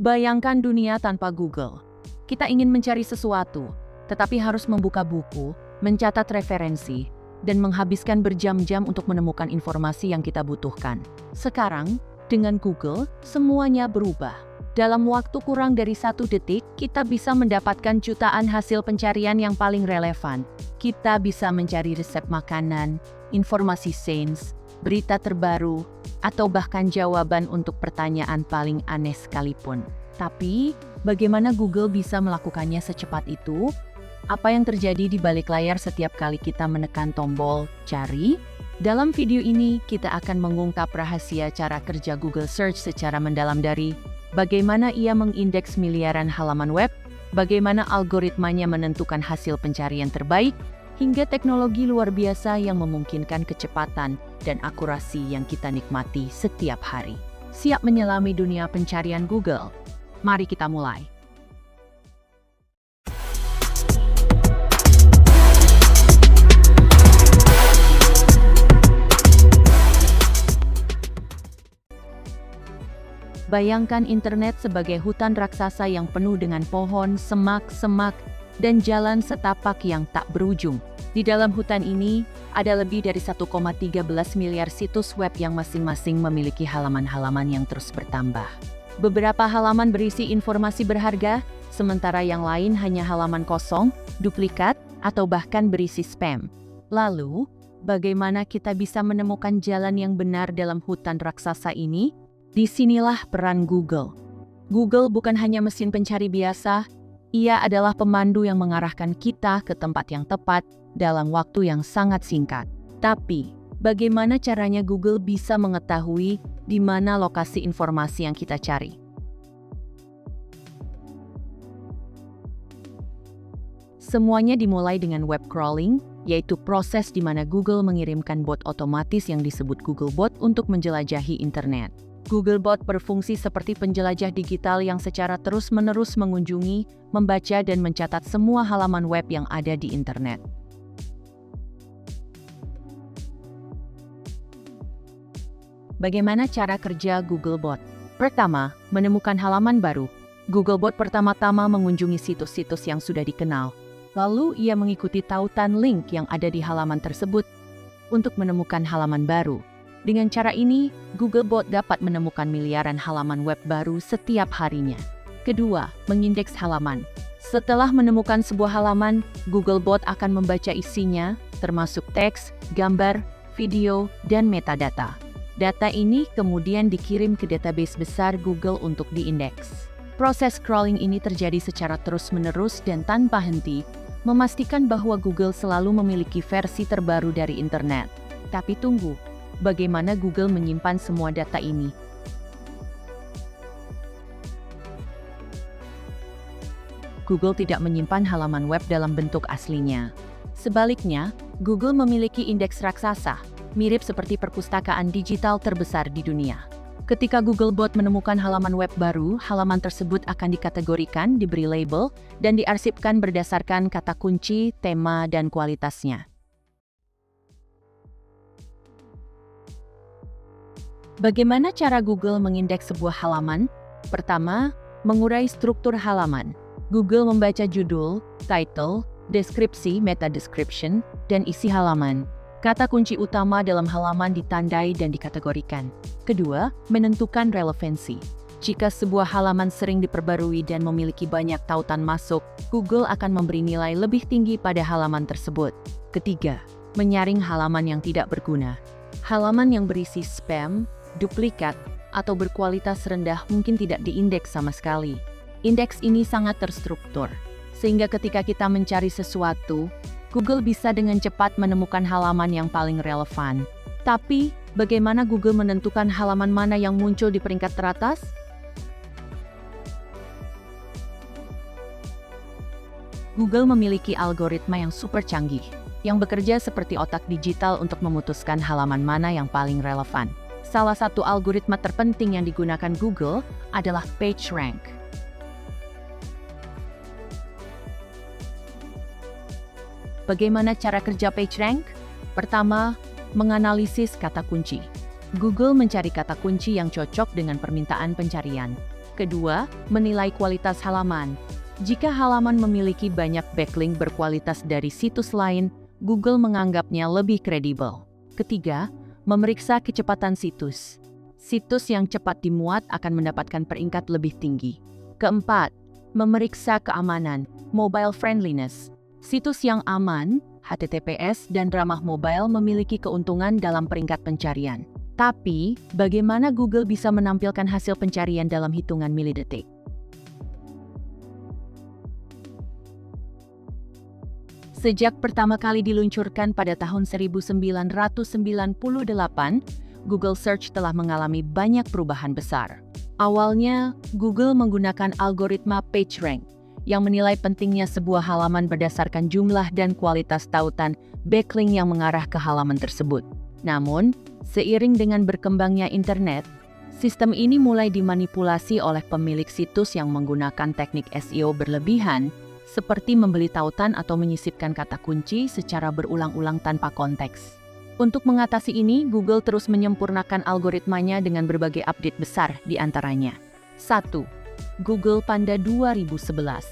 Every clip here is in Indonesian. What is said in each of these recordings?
Bayangkan dunia tanpa Google. Kita ingin mencari sesuatu, tetapi harus membuka buku, mencatat referensi, dan menghabiskan berjam-jam untuk menemukan informasi yang kita butuhkan. Sekarang, dengan Google, semuanya berubah. Dalam waktu kurang dari 1 detik, kita bisa mendapatkan jutaan hasil pencarian yang paling relevan. Kita bisa mencari resep makanan, informasi sains, berita terbaru, atau bahkan jawaban untuk pertanyaan paling aneh sekalipun. Tapi, bagaimana Google bisa melakukannya secepat itu? Apa yang terjadi di balik layar setiap kali kita menekan tombol "Cari"? Dalam video ini, kita akan mengungkap rahasia cara kerja Google Search secara mendalam dari bagaimana ia mengindeks miliaran halaman web, bagaimana algoritmanya menentukan hasil pencarian terbaik, hingga teknologi luar biasa yang memungkinkan kecepatan dan akurasi yang kita nikmati setiap hari. Siap menyelami dunia pencarian Google? Mari kita mulai. Bayangkan internet sebagai hutan raksasa yang penuh dengan pohon, semak-semak, dan jalan setapak yang tak berujung. Di dalam hutan ini, ada lebih dari 1,13 miliar situs web yang masing-masing memiliki halaman-halaman yang terus bertambah. Beberapa halaman berisi informasi berharga, sementara yang lain hanya halaman kosong, duplikat, atau bahkan berisi spam. Lalu, bagaimana kita bisa menemukan jalan yang benar dalam hutan raksasa ini? Disinilah peran Google. Google bukan hanya mesin pencari biasa, ia adalah pemandu yang mengarahkan kita ke tempat yang tepat dalam waktu yang sangat singkat. Tapi, bagaimana caranya Google bisa mengetahui di mana lokasi informasi yang kita cari? Semuanya dimulai dengan web crawling, yaitu proses di mana Google mengirimkan bot otomatis yang disebut Googlebot untuk menjelajahi internet. Googlebot berfungsi seperti penjelajah digital yang secara terus-menerus mengunjungi, membaca, dan mencatat semua halaman web yang ada di internet. Bagaimana cara kerja Googlebot? Pertama, menemukan halaman baru. Googlebot pertama-tama mengunjungi situs-situs yang sudah dikenal. Lalu ia mengikuti tautan link yang ada di halaman tersebut untuk menemukan halaman baru. Dengan cara ini, Googlebot dapat menemukan miliaran halaman web baru setiap harinya. Kedua, mengindeks halaman. Setelah menemukan sebuah halaman, Googlebot akan membaca isinya, termasuk teks, gambar, video, dan metadata. Data ini kemudian dikirim ke database besar Google untuk diindeks. Proses crawling ini terjadi secara terus-menerus dan tanpa henti, memastikan bahwa Google selalu memiliki versi terbaru dari internet. Tapi tunggu, bagaimana Google menyimpan semua data ini? Google tidak menyimpan halaman web dalam bentuk aslinya. Sebaliknya, Google memiliki indeks raksasa, mirip seperti perpustakaan digital terbesar di dunia. Ketika Googlebot menemukan halaman web baru, halaman tersebut akan dikategorikan, diberi label, dan diarsipkan berdasarkan kata kunci, tema, dan kualitasnya. Bagaimana cara Google mengindeks sebuah halaman? Pertama, mengurai struktur halaman. Google membaca judul, title, deskripsi, meta description, dan isi halaman. Kata kunci utama dalam halaman ditandai dan dikategorikan. Kedua, menentukan relevansi. Jika sebuah halaman sering diperbarui dan memiliki banyak tautan masuk, Google akan memberi nilai lebih tinggi pada halaman tersebut. Ketiga, menyaring halaman yang tidak berguna. Halaman yang berisi spam, duplikat, atau berkualitas rendah mungkin tidak diindeks sama sekali. Indeks ini sangat terstruktur, sehingga ketika kita mencari sesuatu, Google bisa dengan cepat menemukan halaman yang paling relevan. Tapi, bagaimana Google menentukan halaman mana yang muncul di peringkat teratas? Google memiliki algoritma yang super canggih, yang bekerja seperti otak digital untuk memutuskan halaman mana yang paling relevan. Salah satu algoritma terpenting yang digunakan Google adalah PageRank. Bagaimana cara kerja PageRank? Pertama, menganalisis kata kunci. Google mencari kata kunci yang cocok dengan permintaan pencarian. Kedua, menilai kualitas halaman. Jika halaman memiliki banyak backlink berkualitas dari situs lain, Google menganggapnya lebih kredibel. Ketiga, memeriksa kecepatan situs. Situs yang cepat dimuat akan mendapatkan peringkat lebih tinggi. Keempat, memeriksa keamanan, mobile friendliness. Situs yang aman, HTTPS dan ramah mobile memiliki keuntungan dalam peringkat pencarian. Tapi, bagaimana Google bisa menampilkan hasil pencarian dalam hitungan milidetik? Sejak pertama kali diluncurkan pada tahun 1998, Google Search telah mengalami banyak perubahan besar. Awalnya, Google menggunakan algoritma PageRank yang menilai pentingnya sebuah halaman berdasarkan jumlah dan kualitas tautan backlink yang mengarah ke halaman tersebut. Namun, seiring dengan berkembangnya internet, sistem ini mulai dimanipulasi oleh pemilik situs yang menggunakan teknik SEO berlebihan, seperti membeli tautan atau menyisipkan kata kunci secara berulang-ulang tanpa konteks. Untuk mengatasi ini, Google terus menyempurnakan algoritmanya dengan berbagai update besar di antaranya. 1. Google Panda 2011.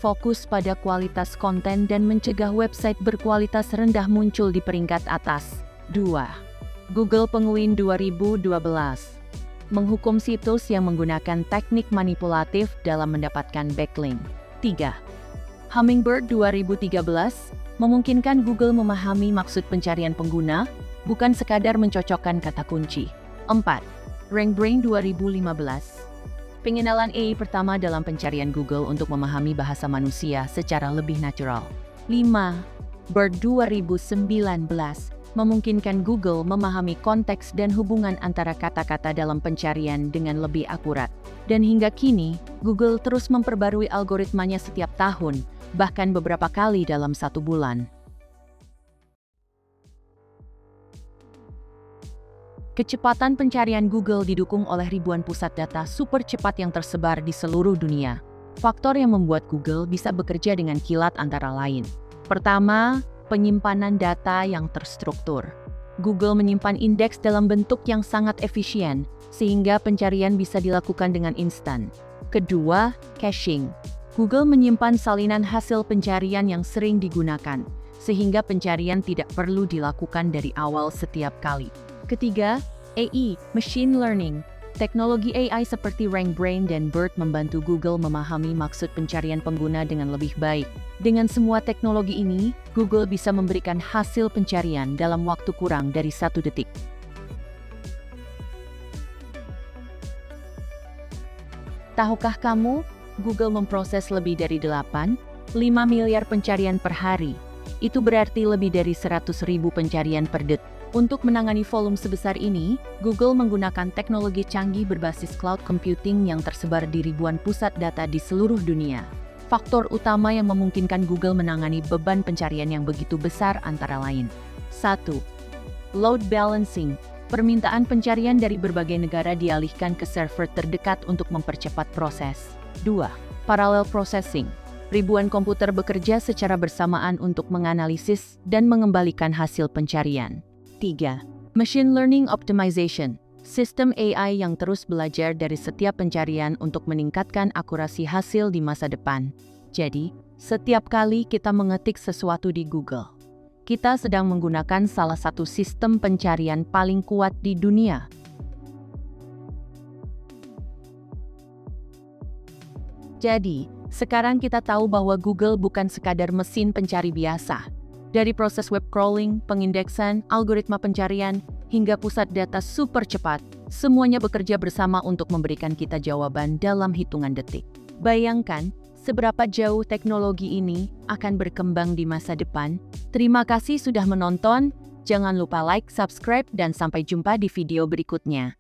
Fokus pada kualitas konten dan mencegah website berkualitas rendah muncul di peringkat atas. 2. Google Penguin 2012. Menghukum situs yang menggunakan teknik manipulatif dalam mendapatkan backlink. 3. Hummingbird 2013 memungkinkan Google memahami maksud pencarian pengguna, bukan sekadar mencocokkan kata kunci. 4. RankBrain 2015. Pengenalan AI pertama dalam pencarian Google untuk memahami bahasa manusia secara lebih natural. 5. BERT 2019 memungkinkan Google memahami konteks dan hubungan antara kata-kata dalam pencarian dengan lebih akurat. Dan hingga kini, Google terus memperbarui algoritmanya setiap tahun, bahkan beberapa kali dalam 1 bulan. Kecepatan pencarian Google didukung oleh ribuan pusat data super cepat yang tersebar di seluruh dunia. Faktor yang membuat Google bisa bekerja dengan kilat antara lain. Pertama, penyimpanan data yang terstruktur. Google menyimpan indeks dalam bentuk yang sangat efisien, sehingga pencarian bisa dilakukan dengan instan. Kedua, caching. Google menyimpan salinan hasil pencarian yang sering digunakan, sehingga pencarian tidak perlu dilakukan dari awal setiap kali. Ketiga, AI, machine learning. Teknologi AI seperti RankBrain dan BERT membantu Google memahami maksud pencarian pengguna dengan lebih baik. Dengan semua teknologi ini, Google bisa memberikan hasil pencarian dalam waktu kurang dari 1 detik. Tahukah kamu, Google memproses lebih dari 8,5 miliar pencarian per hari. Itu berarti lebih dari 100.000 pencarian per detik. Untuk menangani volume sebesar ini, Google menggunakan teknologi canggih berbasis cloud computing yang tersebar di ribuan pusat data di seluruh dunia. Faktor utama yang memungkinkan Google menangani beban pencarian yang begitu besar antara lain. 1. Load balancing. Permintaan pencarian dari berbagai negara dialihkan ke server terdekat untuk mempercepat proses. 2. Parallel processing. Ribuan komputer bekerja secara bersamaan untuk menganalisis dan mengembalikan hasil pencarian. 3. Machine learning optimization. Sistem AI yang terus belajar dari setiap pencarian untuk meningkatkan akurasi hasil di masa depan. Jadi, setiap kali kita mengetik sesuatu di Google, kita sedang menggunakan salah satu sistem pencarian paling kuat di dunia. Jadi, sekarang kita tahu bahwa Google bukan sekadar mesin pencari biasa. Dari proses web crawling, pengindeksan, algoritma pencarian, hingga pusat data super cepat, semuanya bekerja bersama untuk memberikan kita jawaban dalam hitungan detik. Bayangkan, seberapa jauh teknologi ini akan berkembang di masa depan. Terima kasih sudah menonton, jangan lupa like, subscribe, dan sampai jumpa di video berikutnya.